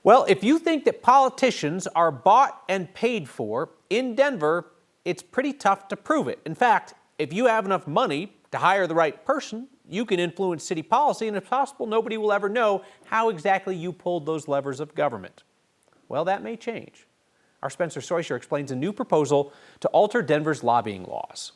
Well, if you think that politicians are bought and paid for in Denver, it's pretty tough to prove it. In fact, if you have enough money to hire the right person, you can influence city policy, and if possible, nobody will ever know how exactly you pulled those levers of government. Well, that may change. Our Spencer Soysher explains a new proposal to alter Denver's lobbying laws.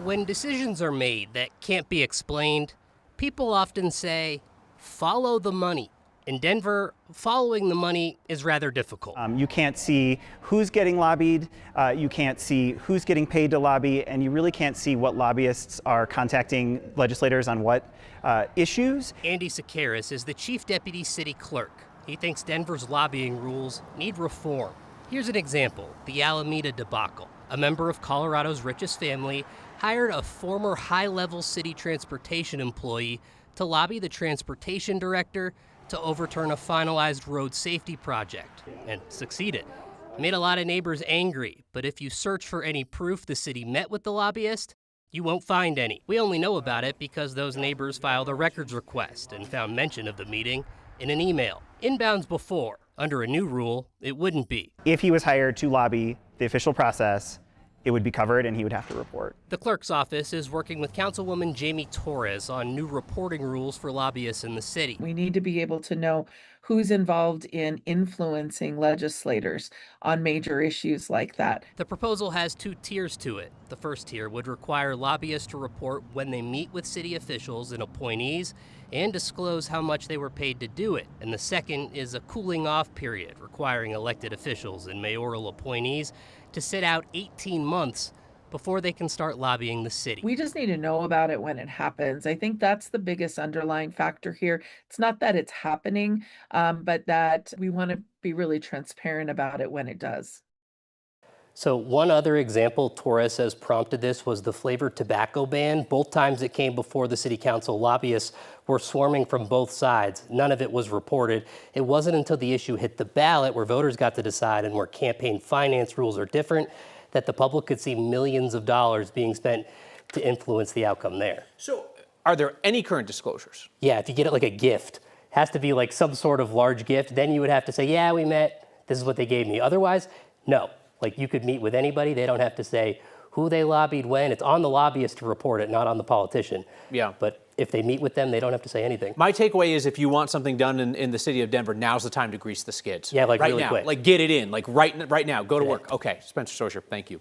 When decisions are made that can't be explained, people often say, follow the money. In Denver, following the money is rather difficult. You can't see who's getting lobbied, you can't see who's getting paid to lobby, and you really can't see what lobbyists are contacting legislators on what issues. Andy Sakaris is the chief deputy city clerk. He thinks Denver's lobbying rules need reform. Here's an example, the Alameda debacle. A member of Colorado's richest family hired a former high-level city transportation employee to lobby the transportation director to overturn a finalized road safety project, and succeeded. Made a lot of neighbors angry, but if you search for any proof the city met with the lobbyist, you won't find any. We only know about it because those neighbors filed a records request and found mention of the meeting in an email. Inbounds before. Under a new rule, it wouldn't be. If he was hired to lobby the official process, it would be covered and he would have to report. The clerk's office is working with Councilwoman Jamie Torres on new reporting rules for lobbyists in the city. We need to be able to know who's involved in influencing legislators on major issues like that. The proposal has two tiers to it. The first tier would require lobbyists to report when they meet with city officials and appointees and disclose how much they were paid to do it. And the second is a cooling off period requiring elected officials and mayoral appointees to sit out 18 months before they can start lobbying the city. We just need to know about it when it happens. I think that's the biggest underlying factor here. It's not that it's happening, but that we want to be really transparent about it when it does. So one other example Torres says prompted this was the flavored tobacco ban. Both times it came before the city council, lobbyists were swarming from both sides. None of it was reported. It wasn't until the issue hit the ballot where voters got to decide and where campaign finance rules are different that the public could see millions of dollars being spent to influence the outcome there. So are there any current disclosures? Yeah, if you get it like a gift, has to be like some sort of large gift, then you would have to say, yeah, we met, this is what they gave me. Otherwise, no. Like you could meet with anybody, they don't have to say who they lobbied when. It's on the lobbyist to report it, not on the politician. Yeah. But if they meet with them, they don't have to say anything. My takeaway is if you want something done in the city of Denver, now's the time to grease the skids. Yeah, like right really now. quick. Like get it in, like right now, go to work. Okay, Spencer Soysher, thank you.